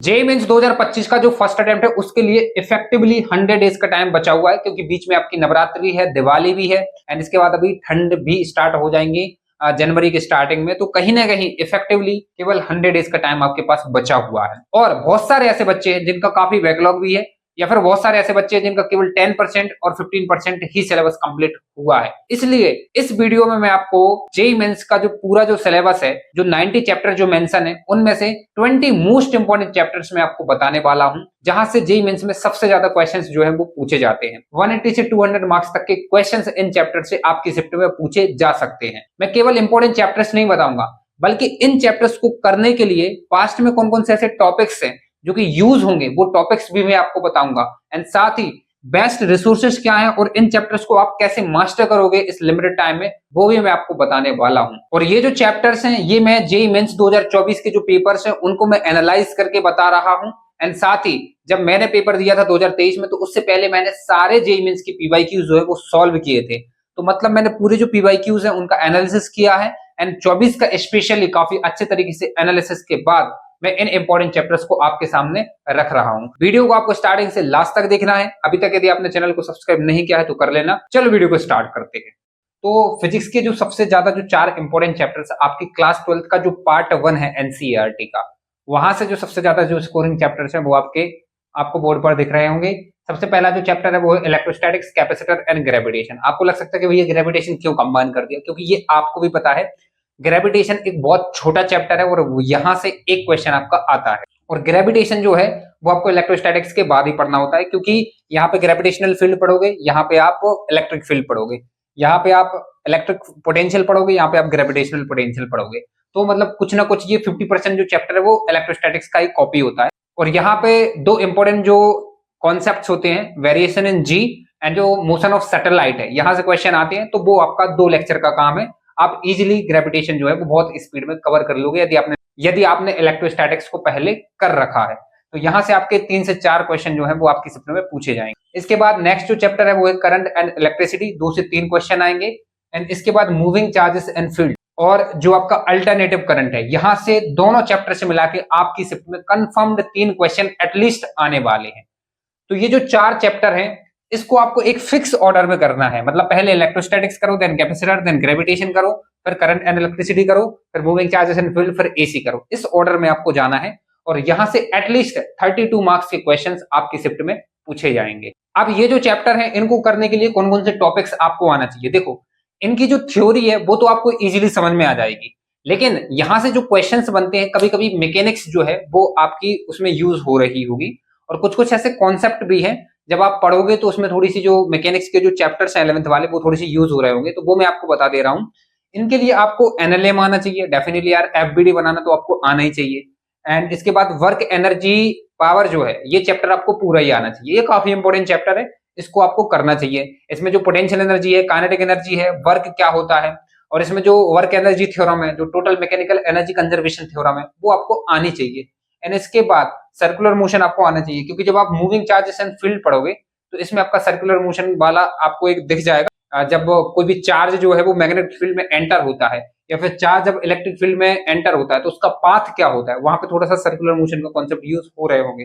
JEE mains 2025 का जो first attempt है उसके लिए इफेक्टिवली 100 डेज का टाइम बचा हुआ है, क्योंकि बीच में आपकी नवरात्रि है, दिवाली भी है एंड इसके बाद अभी ठंड भी स्टार्ट हो जाएंगी जनवरी के स्टार्टिंग में। तो कहीं ना कहीं इफेक्टिवली केवल 100 डेज का टाइम आपके पास बचा हुआ है। और बहुत सारे ऐसे बच्चे हैं जिनका काफी बैकलॉग भी है, या फिर बहुत सारे ऐसे बच्चे हैं जिनका केवल 10% और 15% ही सिलेबस कंप्लीट हुआ है। इसलिए इस वीडियो में मैं आपको जेईई मेंस का जो पूरा जो सिलेबस है, जो 90 चैप्टर जो मेंशन है, उनमें से 20 मोस्ट इंपोर्टेंट चैप्टर्स में आपको बताने वाला हूं, जहां से जेईई मेंस में सबसे ज्यादा क्वेश्चंस जो है वो पूछे जाते हैं। 180 से 200 मार्क्स तक के क्वेश्चंस इन चैप्टर से आपकी शिफ्ट में पूछे जा सकते हैं। मैं केवल इंपोर्टेंट चैप्टर्स नहीं बताऊंगा, बल्कि इन चैप्टर्स को करने के लिए पास्ट में कौन कौन से ऐसे टॉपिक्स हैं जो कि यूज होंगे, वो टॉपिक्स भी मैं आपको बताऊंगा। एंड साथ ही बेस्ट रिसोर्सेज क्या हैं और इन चैप्टर्स को आप कैसे मास्टर करोगे इस लिमिटेड टाइम में, वो भी मैं आपको बताने वाला हूं। और ये जो चैप्टर्स हैं, ये मैं जेईई मेंस 2024 के जो पेपर्स हैं उनको मैं एनालाइज करके बता रहा हूं। एंड साथ ही जब मैंने पेपर दिया था 2023 में, तो उससे पहले मैंने सारे जेईई मेंस की पीवाईक्यूज जो है वो सॉल्व किए थे। तो मतलब मैंने पूरे जो पीवाईक्यूज हैं उनका एनालिसिस किया है एंड 24 का स्पेशली काफी अच्छे तरीके से एनालिसिस के बाद मैं इन इंपॉर्टेंट चैप्टर्स को आपके सामने रख रहा हूं। वीडियो को आपको स्टार्टिंग से लास्ट तक देखना है। अभी तक यदि आपने चैनल को सब्सक्राइब नहीं किया है तो कर लेना। चलो वीडियो को स्टार्ट करते हैं। तो फिजिक्स के जो सबसे ज्यादा जो 4 इंपॉर्टेंट चैप्टर्स आपकी क्लास 12th का जो पार्ट 1 है एनसीईआरटी का, वहां से जो सबसे ज्यादा जो स्कोरिंग चैप्टर्स हैं वो आपको बोर्ड पर दिख रहे होंगे। सबसे पहला जो चैप्टर है वो है इलेक्ट्रोस्टैटिक्स, कैपेसिटर एंड ग्रेविटेशन। आपको लग सकता है कि भैया ग्रेविटेशन क्यों कंबाइन कर दिया, क्योंकि ये आपको भी पता है ग्रेविटेशन एक बहुत छोटा चैप्टर है और यहां से एक क्वेश्चन आपका आता है। और ग्रेविटेशन जो है वो आपको इलेक्ट्रोस्टैटिक्स के बाद ही पढ़ना होता है, क्योंकि यहाँ पे ग्रेविटेशनल फील्ड पढ़ोगे, यहाँ पे आप इलेक्ट्रिक फील्ड पढ़ोगे, यहाँ पे आप इलेक्ट्रिक पोटेंशियल पढ़ोगे, यहाँ पे आप ग्रेविटेशनल पोटेंशियल पढ़ोगे। तो मतलब कुछ ना कुछ ये 50% जो चैप्टर है वो इलेक्ट्रोस्टैटिक्स का ही कॉपी होता है। और यहाँ पे दो इंपॉर्टेंट जो कॉन्सेप्ट होते हैं, वेरिएशन इन जी एंड जो मोशन ऑफ सैटेलाइट है, यहाँ से क्वेश्चन आते हैं। तो वो आपका 2 लेक्चर का काम है। आप इजीली ग्रेविटेशन जो है वो बहुत स्पीड में कवर कर लोगे यदि आपने इलेक्ट्रोस्टैटिक्स को पहले कर रखा है। तो यहाँ से आपके 3 से 4 क्वेश्चन जो है वो आपकी शिफ्ट में पूछे जाएंगे। इसके बाद नेक्स्ट जो चैप्टर है वो है करंट एंड इलेक्ट्रिसिटी, 2 से 3 क्वेश्चन आएंगे। एंड इसके बाद मूविंग चार्जेस एंड फील्ड और जो आपका अल्टरनेटिव करंट है, यहाँ से दोनों चैप्टर से मिला के आपकी शिफ्ट में कंफर्म्ड 3 क्वेश्चन एटलीस्ट आने वाले हैं। तो ये जो 4 चैप्टर हैं इसको आपको एक फिक्स ऑर्डर में करना है। मतलब पहले इलेक्ट्रोस्टैटिक्स करो, देन कैपेसिटर, देन ग्रेविटेशन करो, फिर करंट एंड इलेक्ट्रिसिटी करो, फिर मूविंग चार्जेस एंड फील्ड, फिर एसी करो। इस ऑर्डर में आपको जाना है और यहां से एटलीस्ट 32 मार्क्स के क्वेश्चंस आपकी शिफ्ट में पूछे जाएंगे। अब ये जो चैप्टर है इनको करने के लिए कौन कौन से टॉपिक्स आपको आना चाहिए, देखो इनकी जो थ्योरी है वो तो आपको इजीली समझ में आ जाएगी, लेकिन यहां से जो क्वेश्चंस बनते हैं कभी कभी मैकेनिक्स जो है वो आपकी उसमें यूज हो रही होगी। और कुछ कुछ ऐसे कॉन्सेप्ट भी हैं जब आप पढ़ोगे तो उसमें थोड़ी सी जो मैकेनिक्स के जो चैप्टर्स हैं 11th वाले वो थोड़ी सी यूज हो रहे होंगे। तो वो मैं आपको बता दे रहा हूँ। इनके लिए आपको एनएलएम आना चाहिए डेफिनेटली यार, एफबीडी बनाना तो आपको आना ही चाहिए। एंड इसके बाद वर्क एनर्जी पावर जो है ये चैप्टर आपको पूरा ही आना चाहिए। ये काफी इंपॉर्टेंट चैप्टर है, इसको आपको करना चाहिए। इसमें जो पोटेंशियल एनर्जी है, काइनेटिक एनर्जी है, वर्क क्या होता है, और इसमें जो वर्क एनर्जी थ्योरम है, जो total mechanical energy conservation theorem है, वो आपको आनी चाहिए। एंड इसके बाद सर्कुलर मोशन आपको आना चाहिए, क्योंकि जब आप मूविंग चार्जेस एंड फील्ड पढ़ोगे तो इसमें आपका सर्कुलर मोशन वाला आपको एक दिख जाएगा। जब कोई भी चार्ज जो है वो मैग्नेटिक फील्ड में एंटर होता है, या फिर चार्ज जब इलेक्ट्रिक फील्ड में एंटर होता है तो उसका पाथ क्या होता है, वहां पे थोड़ा सा सर्कुलर मोशन का कॉन्सेप्ट यूज हो रहे होंगे।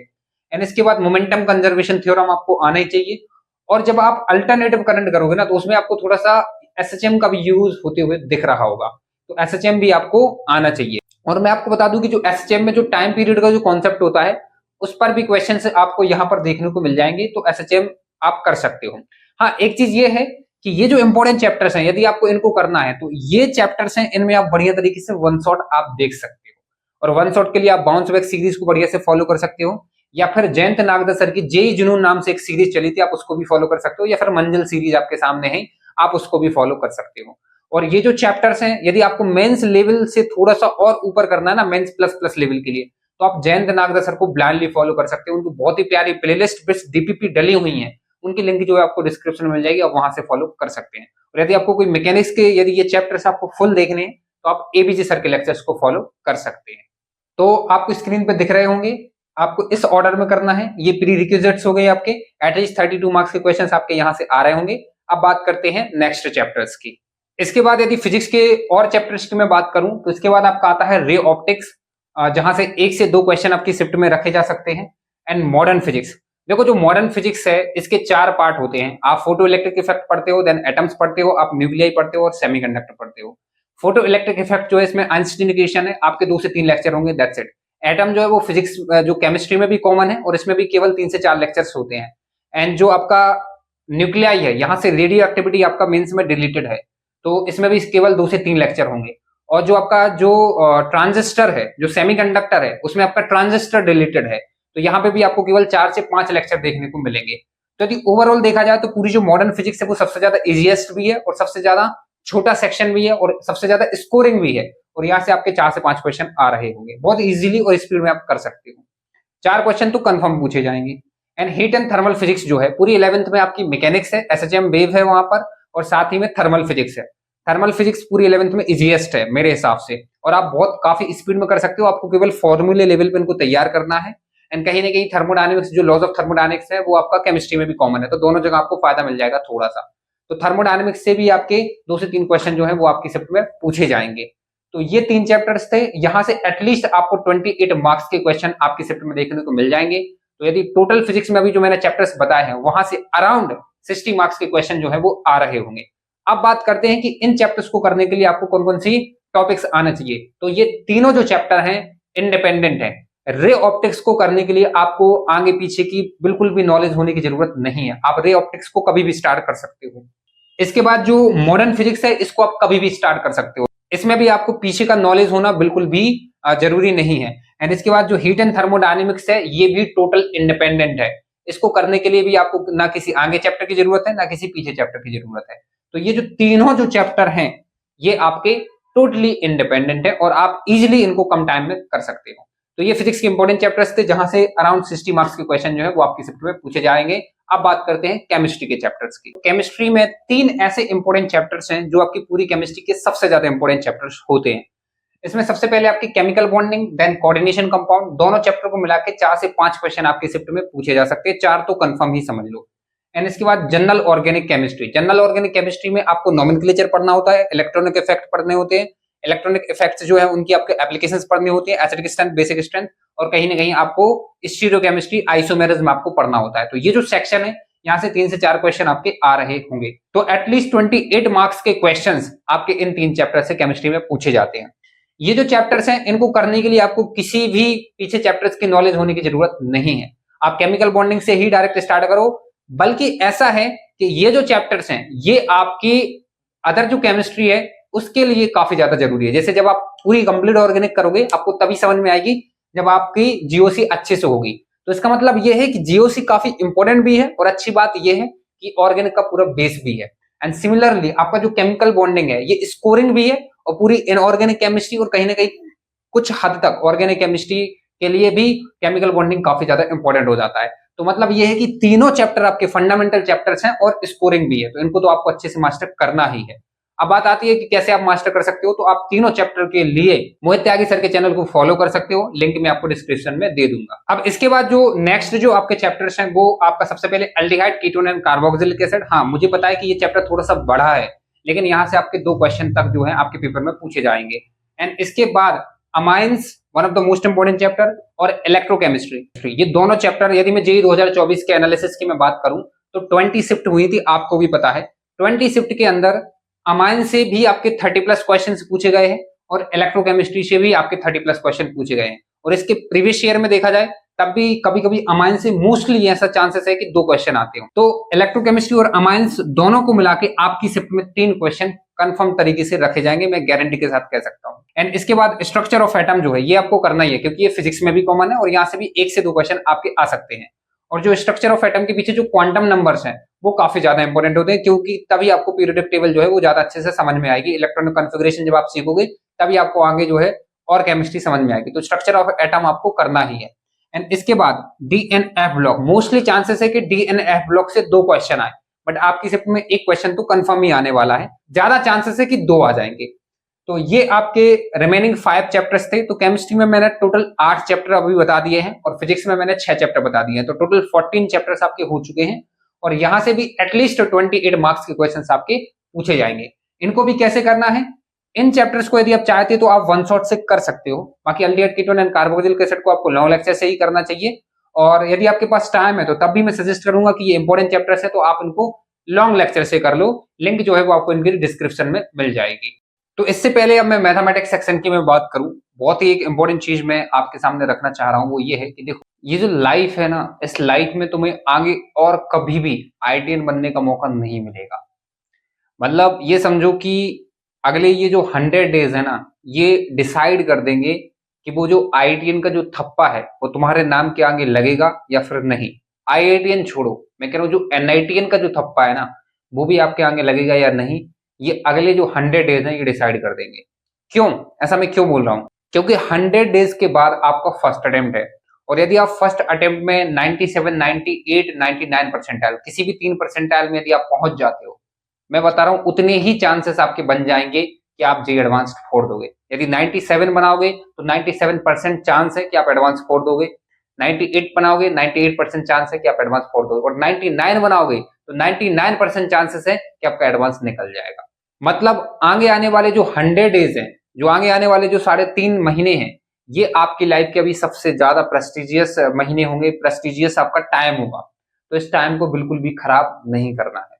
एंड इसके बाद मोमेंटम कंजर्वेशन थ्योरम आपको आना ही चाहिए। और जब आप अल्टरनेटिव करंट करोगे ना तो उसमें आपको थोड़ा सा एसएचएम का भी यूज होते हुए दिख रहा होगा, तो एसएचएम भी आपको आना चाहिए। और मैं आपको बता दूं कि जो एसएचएम में जो टाइम पीरियड का जो कॉन्सेप्ट होता है उस पर भी क्वेश्चन आपको यहाँ पर देखने को मिल जाएंगे, तो एसएचएम आप कर सकते हो। हाँ, एक चीज ये है कि ये जो इंपॉर्टेंट चैप्टर्स हैं यदि आपको इनको करना है तो ये चैप्टर्स हैं, इनमें आप बढ़िया तरीके से वन शॉट आप देख सकते हो। और वन शॉट के लिए आप बाउंस बैक सीरीज को बढ़िया से फॉलो कर सकते हो, या फिर जयंत नागदा सर की जेईई जुनून नाम से एक सीरीज चली थी, आप उसको भी फॉलो कर सकते हो, या फिर मंजिल सीरीज आपके सामने है, आप उसको भी फॉलो कर सकते हो। और ये जो चैप्टर्स हैं यदि आपको मेंस लेवल से थोड़ा सा और ऊपर करना है ना, मेंस प्लस प्लस लेवल के लिए, तो आप जयंत नागदा सर को ब्लाइंडली फॉलो कर सकते हो। उनको बहुत ही प्यारी प्लेलिस्ट विद डीपीपी डली हुई है, उनकी लिंक जो है आपको डिस्क्रिप्शन में मिल जाएगी, आप वहां से फॉलो कर सकते हैं। और यदि आपको कोई मैकेनिक्स के यदि ये चैप्टर्स आपको फुल देखने हैं तो आप एबीजे सर के लेक्चर्स को फॉलो कर सकते हैं। तो आपको स्क्रीन पे दिख रहे होंगे, आपको इस ऑर्डर में करना है। ये प्री रिक्विजिट्स हो गए आपके, एटलीस्ट 32 मार्क्स के क्वेश्चंस आपके यहाँ से आ रहे होंगे। अब बात करते हैं नेक्स्ट चैप्टर्स की। इसके बाद यदि फिजिक्स के और चैप्टर्स की मैं बात करूं तो इसके बाद आपका आता है रे ऑप्टिक्स, जहां से 1 से 2 क्वेश्चन आपकी शिफ्ट में रखे जा सकते हैं। एंड मॉडर्न फिजिक्स, देखो जो मॉडर्न फिजिक्स है इसके 4 पार्ट होते हैं। आप फोटो इलेक्ट्रिक इफेक्ट पढ़ते हो, देन एटम्स पढ़ते हो, आप न्यूक्लियाई पढ़ते हो और सेमीकंडक्टर पढ़ते हो। फोटो इलेक्ट्रिक इफेक्ट जो है इसमें आइंस्टीन इक्वेशन है, आपके 2 से 3 लेक्चर होंगे, दैट्स इट। एटम जो है वो फिजिक्स जो केमिस्ट्री में भी कॉमन है और इसमें भी केवल 3 से 4 लेक्चर्स होते हैं। एंड जो आपका न्यूक्लियाई है, यहाँ से रेडियो एक्टिविटी आपका मेंस में डिलीटेड है, तो इसमें भी केवल 2 से 3 लेक्चर होंगे। और जो आपका जो ट्रांजिस्टर है, जो सेमीकंडक्टर है, उसमें आपका ट्रांजिस्टर डिलीटेड है, तो यहाँ पे भी आपको केवल 4 से 5 लेक्चर देखने को मिलेंगे। तो यदि ओवरऑल देखा जाए तो पूरी जो मॉडर्न फिजिक्स है वो सबसे ज्यादा इजीएस्ट भी है और सबसे ज्यादा छोटा सेक्शन भी है और सबसे ज्यादा स्कोरिंग भी है। और यहाँ से आपके 4 से 5 क्वेश्चन आ रहे होंगे, बहुत इजीली और स्पीड में आप कर सकते हो। 4 क्वेश्चन तो कंफर्म पूछे जाएंगे। And heat and thermal physics जो है पूरी 11th में आपकी मैकेनिक्स है, एसएचएम वेव है वहां पर, और साथ ही में थर्मल फिजिक्स है। थर्मल फिजिक्स पूरी 11th में इजीएस्ट है मेरे हिसाब से, और आप बहुत काफी स्पीड में कर सकते हो। आपको केवल फॉर्मूले लेवल पे इनको तैयार करना है। एंड कहीं ना कहीं थर्मोडायनेमिक्स, जो लॉज ऑफ थर्मोडायनेमिक्स है वो आपका केमिस्ट्री में भी कॉमन है, तो दोनों जगह आपको फायदा मिल जाएगा थोड़ा सा। तो थर्मोडायनेमिक्स से भी आपके 2 से 3 क्वेश्चन जो है वो आपकी शिफ्ट में पूछे जाएंगे। तो ये 3 चैप्टर्स थे, यहाँ से एटलीस्ट आपको 28 मार्क्स के क्वेश्चन आपकी शिफ्ट में देखने को मिल जाएंगे। तो यदि टोटल फिजिक्स में अभी जो मैंने चैप्टर्स बताए हैं वहां से अराउंड 60 मार्क्स के क्वेश्चन जो है वो आ रहे होंगे। अब बात करते हैं कि इन चैप्टर्स को करने के लिए आपको कौन कौन सी टॉपिक्स आना चाहिए। तो ये तीनों जो चैप्टर हैं इंडिपेंडेंट है। रे ऑप्टिक्स को करने के लिए आपको आगे पीछे की बिल्कुल भी नॉलेज होने की जरूरत नहीं है, आप रे ऑप्टिक्स को कभी भी स्टार्ट कर सकते हो। इसके बाद जो मॉडर्न फिजिक्स है इसको आप कभी भी स्टार्ट कर सकते हो, इसमें भी आपको पीछे का नॉलेज होना बिल्कुल भी जरूरी नहीं है। एंड इसके बाद जो हीट एंड थर्मोडायनेमिक्स है ये भी टोटल इंडिपेंडेंट है, इसको करने के लिए भी आपको ना किसी आगे चैप्टर की जरूरत है ना किसी पीछे चैप्टर की जरूरत है। तो ये जो तीनों जो चैप्टर हैं ये आपके टोटली इंडिपेंडेंट है और आप इजिली इनको कम टाइम में कर सकते हो। तो ये फिजिक्स के इंपॉर्टेंट चैप्टर्स थे जहां से अराउंड 60 मार्क्स के क्वेश्चन जो है वो आपकी शिफ्ट में पूछे जाएंगे। अब बात करते हैं केमिस्ट्री के चैप्टर्स की। केमिस्ट्री में 3 ऐसे इंपॉर्टेंट चैप्टर्स हैं जो आपकी पूरी केमिस्ट्री के सबसे ज्यादा इंपॉर्टेंट चैप्टर्स होते हैं। इसमें सबसे पहले आपकी chemical bonding, then coordination compound, दोनों चैप्टर को मिला के 4 से 5 क्वेश्चन आपकी शिफ्ट में पूछे जा सकते हैं, 4 तो कंफर्म ही समझ लो। एंड इसके बाद general organic chemistry. General organic chemistry में आपको नोमेनक्लेचर पढ़ना होता है, इलेक्ट्रॉनिक इफेक्ट पढ़ने होते हैं, इलेक्ट्रॉनिक इफेक्ट्स जो है उनकी आपके एप्लीकेशंस पढ़नी होती है, एसिडिक स्ट्रेंथ, बेसिक स्ट्रेंथ, और कहीं ना कहीं आपको स्टीरियोकेमिस्ट्री, आइसोमेरिज्म आपको पढ़ना होता है। तो ये जो सेक्शन है यहाँ से 3 से 4 क्वेश्चन आपके आ रहे होंगे। तो एटलीस्ट 28 मार्क्स के क्वेश्चंस आपके इन 3 चैप्टर से केमिस्ट्री में पूछे जाते हैं। ये जो चैप्टर्स हैं इनको करने के लिए आपको किसी भी पीछे चैप्टर्स की नॉलेज होने की जरूरत नहीं है, आप केमिकल बॉन्डिंग से ही डायरेक्ट स्टार्ट करो। बल्कि ऐसा है कि ये जो चैप्टर्स हैं ये आपकी अदर जो केमिस्ट्री है उसके लिए काफी ज्यादा जरूरी है। जैसे जब आप पूरी कंप्लीट ऑर्गेनिक करोगे आपको तभी समझ में आएगी जब आपकी जीओसी अच्छे से होगी। तो इसका मतलब ये है कि जीओसी काफी इंपॉर्टेंट भी है और अच्छी बात ये है कि ऑर्गेनिक का पूरा बेस भी है। एंड सिमिलरली आपका जो केमिकल बॉन्डिंग है ये स्कोरिंग भी है और पूरी इनऑर्गेनिक केमिस्ट्री और कहीं ना कहीं कुछ हद तक ऑर्गेनिक केमिस्ट्री के लिए भी केमिकल बॉन्डिंग काफी ज्यादा इंपॉर्टेंट हो जाता है। तो मतलब ये है कि तीनों चैप्टर आपके फंडामेंटल चैप्टर्स हैं और स्कोरिंग भी है, तो इनको तो आपको अच्छे से मास्टर करना ही है। अब बात आती है कि कैसे आप मास्टर कर सकते हो, तो आप तीनों चैप्टर के लिए मोहित त्यागी सर के चैनल को फॉलो कर सकते हो, लिंक मैं आपको डिस्क्रिप्शन में दे दूंगा। अब इसके बाद जो नेक्स्ट जो आपके चैप्टर्स हैं वो आपका सबसे पहले aldehyde, ketone and carboxylic acid. हाँ, मुझे पता है कि ये चैप्टर थोड़ा सा बड़ा है, लेकिन यहाँ से आपके 2 क्वेश्चन तक जो है आपके पेपर में पूछे जाएंगे। एंड इसके बाद amines, one of the most important chapter, और इलेक्ट्रोकेमिस्ट्री, ये दोनों चैप्टर यदि मैं जेईई 2024 के एनालिसिस की मैं बात करूं तो 20 शिफ्ट हुई थी, आपको भी पता है। 20 शिफ्ट के अंदर अमाइन से भी आपके 30+ क्वेश्चन पूछे गए हैं और इलेक्ट्रोकेमिस्ट्री से भी आपके 30+ क्वेश्चन पूछे गए हैं। और इसके प्रीवियस ईयर में देखा जाए तब भी कभी कभी अमाइन से मोस्टली ऐसा चांसेस है कि 2 क्वेश्चन आते हो। तो इलेक्ट्रोकेमिस्ट्री और अमाइंस दोनों को मिला के आपकी शिफ्ट में 3 क्वेश्चन कंफर्म तरीके से रखे जाएंगे, मैं गारंटी के साथ कह सकता हूं। एंड इसके बाद स्ट्रक्चर ऑफ एटम जो है ये आपको करना ही है, क्योंकि ये फिजिक्स में भी कॉमन है और यहाँ से भी 1 से 2 क्वेश्चन आपके आ सकते हैं। और जो स्ट्रक्चर ऑफ एटम के पीछे जो क्वांटम नंबर्स हैं वो काफी ज्यादा इंपॉर्टेंट होते हैं, क्योंकि तभी आपको पीरियोडिक टेबल जो है वो ज्यादा अच्छे से समझ में आएगी। इलेक्ट्रॉनिक कॉन्फ़िगरेशन जब आप सीखोगे तभी आपको आगे जो है और केमिस्ट्री समझ में आएगी। तो स्ट्रक्चर ऑफ एटम आपको करना ही है। एंड इसके बाद डीएनएफ ब्लॉक, मोस्टली चांसेस है कि डीएनएफ ब्लॉक से 2 क्वेश्चन आए, बट आपकी शिफ्ट में 1 क्वेश्चन तो कंफर्म ही आने वाला है, ज्यादा चांसेस है कि 2 आ जाएंगे। तो ये आपके रिमेनिंग 5 चैप्टर्स थे। तो केमिस्ट्री में मैंने टोटल 8 चैप्टर अभी बता दिए हैं और फिजिक्स में मैंने 6 चैप्टर बता दिए हैं, तो टोटल 14 चैप्टर्स आपके हो चुके हैं। और यहां से भी एटलीस्ट 28 मार्क्स के क्वेश्चंस आपके पूछे जाएंगे। इनको भी कैसे करना है, इन चैप्टर्स को यदि आप चाहते हो तो आप वन शॉट से कर सकते हो। बाकी aldehyde ketone and carboxylic acid को आपको लॉन्ग लेक्चर से ही करना चाहिए, और यदि आपके पास टाइम है तो तब भी मैं सजेस्ट करूंगा कि ये इंपॉर्टेंट चैप्टर्स है तो आप इनको लॉन्ग लेक्चर से कर लो। लिंक जो है वो आपको इनकी डिस्क्रिप्शन में मिल जाएगी। तो इससे पहले अब मैं मैथमेटिक्स सेक्शन की मैं बात करूं, बहुत ही एक इंपॉर्टेंट चीज मैं आपके सामने रखना चाह रहा हूं, वो ये है कि देखो ये जो लाइफ है ना, इस लाइफ में तुम्हें आगे और कभी भी आईटीएन बनने का मौका नहीं मिलेगा। मतलब ये समझो कि अगले ये जो 100 डेज है ना, ये डिसाइड कर देंगे कि वो जो आईआईटीएन का जो थप्पा है वो तुम्हारे नाम के आगे लगेगा या फिर नहीं। आईआईटीएन छोड़ो, मैं कह रहा हूँ जो एनआईटीएन का जो थप्पा है ना, वो भी आपके आगे लगेगा या नहीं, ये अगले जो 100 डेज हैं ये डिसाइड कर देंगे। क्यों ऐसा मैं क्यों बोल रहा हूँ? क्योंकि 100 डेज के बाद आपका फर्स्ट अटेम्प्ट है, और यदि आप फर्स्ट अटेम्प्ट में 97, 98, 99 परसेंटाइल, किसी भी 3 परसेंटाइल में यदि आप पहुंच जाते हो, मैं बता रहा हूं उतने ही चांसेस आपके बन जाएंगे कि आप जे एडवांस्ड फोड़ दोगे। यदि 97 बनाओगे तो 97% चांस है कि आप एडवांस फोड़ दोगे, 98 बनाओगे 98% चांस है कि आप एडवांस फोड़ दोगे, और 99 बनाओगे तो 99% चांसेस है कि आपका एडवांस निकल जाएगा। मतलब आगे आने वाले जो 100 डेज हैं, जो आगे आने वाले जो 3.5 महीने हैं, ये आपकी लाइफ के अभी सबसे ज्यादा प्रेस्टिजियस महीने होंगे, प्रेस्टिजियस आपका टाइम होगा। तो इस टाइम को बिल्कुल भी खराब नहीं करना है।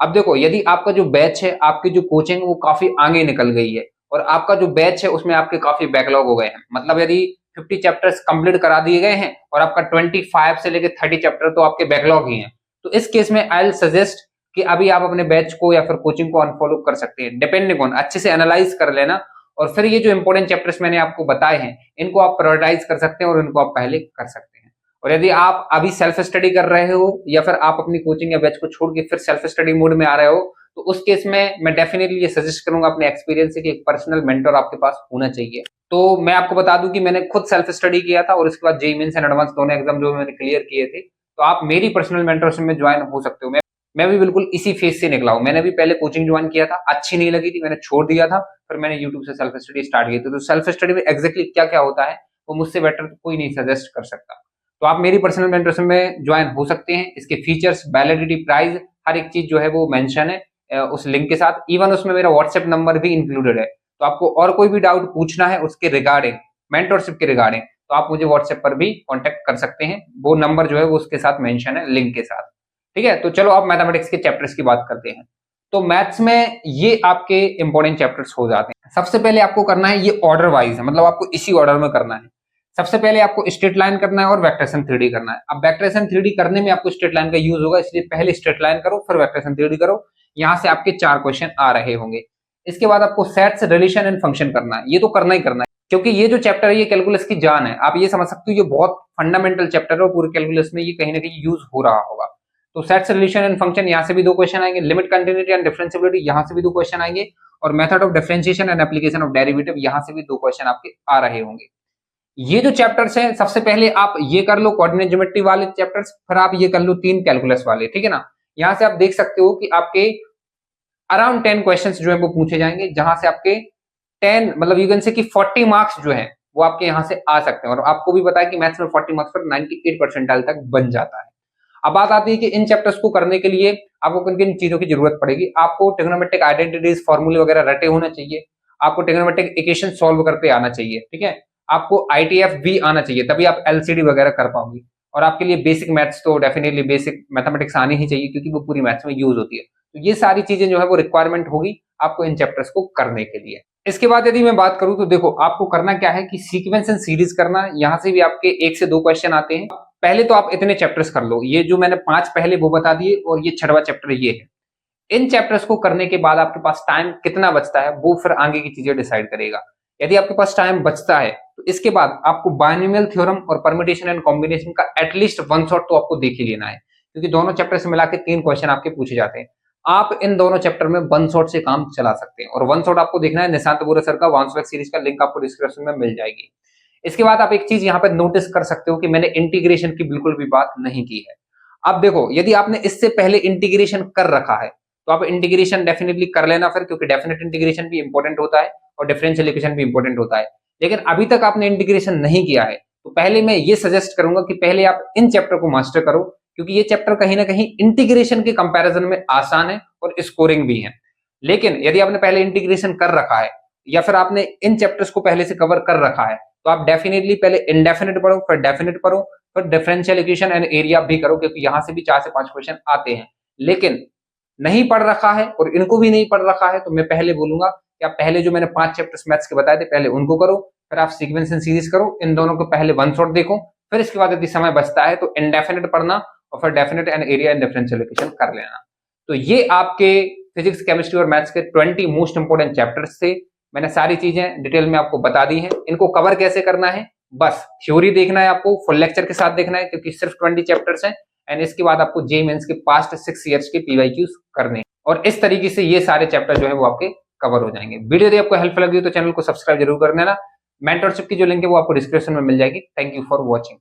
अब देखो यदि आपका जो बैच है, आपकी जो कोचिंग है वो काफी आगे निकल गई है, और आपका जो बैच है उसमें आपके काफी बैकलॉग हो गए हैं, मतलब यदि 50 चैप्टर्स कंप्लीट करा दिए गए हैं और आपका 25 से लेकर 30 चैप्टर तो आपके बैकलॉग ही हैं, तो इस केस में आई विल सजेस्ट कि अभी आप अपने बैच को या फिर कोचिंग को अनफॉलो कर सकते हैं, डिपेंडिंग ऑन, अच्छे से एनालाइज कर लेना, और फिर ये जो इंपॉर्टेंट चैप्टर्स मैंने आपको बताए हैं इनको आप प्रायोरिटाइज कर सकते हैं और इनको आप पहले कर सकते हैं। और यदि आप अभी सेल्फ स्टडी कर रहे हो या फिर आप अपनी कोचिंग या बैच को छोड़ के फिर सेल्फ स्टडी मोड में आ रहे हो, तो उस केस में मैं डेफिनेटली ये सजेस्ट करूंगा अपने एक्सपीरियंस से कि एक पर्सनल मेंटर आपके पास होना चाहिए। तो मैं आपको बता दूं कि मैंने खुद सेल्फ स्टडी किया था और उसके बाद जेईई मेंस एंड एडवांस दोनों एग्जाम जो मैंने क्लियर किए थे, तो आप मेरी पर्सनल मेंटरशिप में ज्वाइन हो सकते हो। मैं भी बिल्कुल इसी फेज से निकला हूं। मैंने भी पहले कोचिंग ज्वाइन किया था, अच्छी नहीं लगी थी, मैंने छोड़ दिया था, फिर मैंने यूट्यूब से सेल्फ स्टडी स्टार्ट की थी। तो सेल्फ स्टडी में एग्जैक्टली क्या क्या होता है वो मुझसे बेटर कोई नहीं सजेस्ट कर सकता। तो आप मेरी पर्सनल मेंटरशिप में ज्वाइन हो सकते हैं। इसके फीचर्स, वैलिडिटी, प्राइस, हर एक चीज जो है वो मेंशन है उस लिंक के साथ। इवन उसमें मेरा व्हाट्सएप नंबर भी इंक्लूडेड है, तो आपको और कोई भी डाउट पूछना है उसके रिगार्डिंग, मेंटरशिप के रिगार्डिंग, तो आप मुझे व्हाट्सएप पर भी कॉन्टेक्ट कर सकते हैं। वो नंबर जो है वो उसके साथ मेंशन है लिंक के साथ। ठीक है, तो चलो अब मैथमेटिक्स के चैप्टर्स की बात करते हैं। तो मैथ्स में ये आपके इंपॉर्टेंट चैप्टर्स हो जाते हैं। सबसे पहले आपको करना है, ये ऑर्डर वाइज है, मतलब आपको इसी ऑर्डर में करना है। सबसे पहले आपको स्ट्रेट लाइन करना है और वेक्टरेशन 3D करना है। अब वेक्टरेशन 3D करने में आपको स्ट्रेट लाइन का यूज होगा, इसलिए पहले स्ट्रेट लाइन करो फिर वेक्टरेशन 3D करो। यहां से आपके 4 क्वेश्चन आ रहे होंगे। इसके बाद आपको सेट्स, रिलेशन एंड फंक्शन करना है। ये तो करना ही करना है, क्योंकि ये जो चैप्टर है ये कैलकुलस की जान है। आप ये समझ सकते हो ये बहुत फंडामेंटल चैप्टर है और पूरे कैलकुलस में ये कहीं ना कहीं यूज हो रहा होगा। तो सेट्स, रिलेशन एंड फंक्शन, यहाँ से भी 2 क्वेश्चन आएंगे। लिमिट, कंटिन्यूटी एंड डिफरेंशिएबिलिटी, यहाँ से भी 2 क्वेश्चन आएंगे। और method of differentiation and application of derivative, यहाँ से भी 2 क्वेश्चन आपके आ रहे होंगे। ये जो चैप्टर्स हैं, सबसे पहले आप ये कर लो कोऑर्डिनेट ज्योमेट्री वाले चैप्टर्स, फिर आप ये कर लो 3 कैलकुलस वाले। ठीक है ना, यहाँ से आप देख सकते हो कि आपके अराउंड 10 क्वेश्चंस जो है वो पूछे जाएंगे, जहां से आपके 10 मतलब यू कैन से कि 40 मार्क्स जो है वो आपके यहाँ से आ सकते हैं। और आपको भी पता है कि मैथ्स में 40 मार्क्स पर 98 परसेंटाइल तक बन जाता है। अब बात आती है कि इन चैप्टर्स को करने के लिए आपको किन किन चीजों की जरूरत पड़ेगी। आपको ट्रिग्नोमेट्रिक आइडेंटिटीज, फॉर्मूले वगैरह रटे होना चाहिए। आपको ट्रिग्नोमेट्रिक इक्वेशन सॉल्व करते आना चाहिए। ठीक है, आपको आईटीएफ भी आना चाहिए, तभी आप एलसीडी वगैरह कर पाओगे। और आपके लिए बेसिक मैथ्स तो डेफिनेटली बेसिक मैथमेटिक्स आनी ही चाहिए, क्योंकि वो पूरी मैथ्स में यूज होती है। तो ये सारी चीजें जो है वो रिक्वायरमेंट होगी आपको इन चैप्टर्स को करने के लिए। इसके बाद यदि मैं बात करूं तो देखो आपको करना क्या है कि सीक्वेंस एंड सीरीज करना। यहाँ से भी आपके 1 से 2 क्वेश्चन आते हैं। पहले तो आप इतने चैप्टर्स कर लो, ये जो मैंने 5 पहले वो बता दिए और ये 6वां चैप्टर ये है। इन चैप्टर्स को करने के बाद आपके पास टाइम कितना बचता है वो फिर आगे की चीजें डिसाइड करेगा। यदि आपके पास टाइम बचता है तो इसके बाद आपको बायनोमियल थ्योरम और परम्यूटेशन एंड कॉम्बिनेशन का एटलीस्ट 1 शॉट तो आपको देख ही लेना है, क्योंकि दोनों चैप्टर से मिला के 3 क्वेश्चन आपके पूछे जाते हैं। आप इन दोनों चैप्टर में 1 शॉट से काम चला सकते हैं। और 1 शॉट आपको देखना है निशांत बोरा सर का वांसवेक सीरीज का लिंक आपको डिस्क्रिप्शन में मिल जाएगी। इसके बाद आप एक चीज यहाँ पे नोटिस कर सकते हो कि मैंने इंटीग्रेशन की बिल्कुल भी बात नहीं की है। अब देखो यदि आपने इससे पहले इंटीग्रेशन कर रखा है तो आप इंटीग्रेशन डेफिनेटली कर लेना फिर, क्योंकि डेफिनेट इंटीग्रेशन भी इंपॉर्टेंट होता है और डिफरेंशियल इक्वेशन भी इंपॉर्टेंट होता है। लेकिन अभी तक आपने इंटीग्रेशन नहीं किया है तो पहले मैं ये सजेस्ट करूंगा कि पहले आप इन चैप्टर को मास्टर करो, क्योंकि ये चैप्टर कहीं ना कहीं इंटीग्रेशन के कंपैरिजन में आसान है और स्कोरिंग भी है। लेकिन यदि आपने पहले इंटीग्रेशन कर रखा है या फिर आपने इन चैप्टर्स को पहले से कवर कर रखा है, तो आप डेफिनेटली पहले इंडेफिनिट पढ़ो, फिर डेफिनिट पढ़ो, फिर डिफरेंशियल इक्वेशन एंड एरिया भी करो, क्योंकि यहां से भी 4 से 5 क्वेश्चन आते हैं। लेकिन नहीं पढ़ रखा है और इनको भी नहीं पढ़ रखा है, तो मैं पहले बोलूंगा कि आप पहले जो मैंने 5 चैप्टर्स मैथ्स के बताए थे पहले उनको करो, फिर आप सीक्वेंस एंड सीरीज करो, इन दोनों को पहले वन शॉट देखो, फिर इसके बाद यदि समय बचता है तो इंडेफिनिट पढ़ना और फिर definite and area and differential equation कर लेना। तो ये आपके फिजिक्स, केमिस्ट्री और मैथ्स के 20 मोस्ट इंपोर्टेंट चैप्टर्स थे। मैंने सारी चीजें डिटेल में आपको बता दी हैं। इनको कवर कैसे करना है, बस थ्योरी देखना है आपको, फुल लेक्चर के साथ देखना है, क्योंकि सिर्फ 20 चैप्टर्स हैं। एंड इसके बाद आपको जेईई मेंस के पास्ट 6 ईयर्स के पीवाईक्यूज करने हैं, और इस तरीके से ये सारे चैप्टर जो है वो आपके कवर हो जाएंगे। वीडियो यदि आपको हेल्पफुल लगी हो तो चैनल को सब्सक्राइब जरूर कर देना। मेंटरशिप की जो लिंक है वो आपको डिस्क्रिप्शन में मिल जाएगी। Thank you for watching.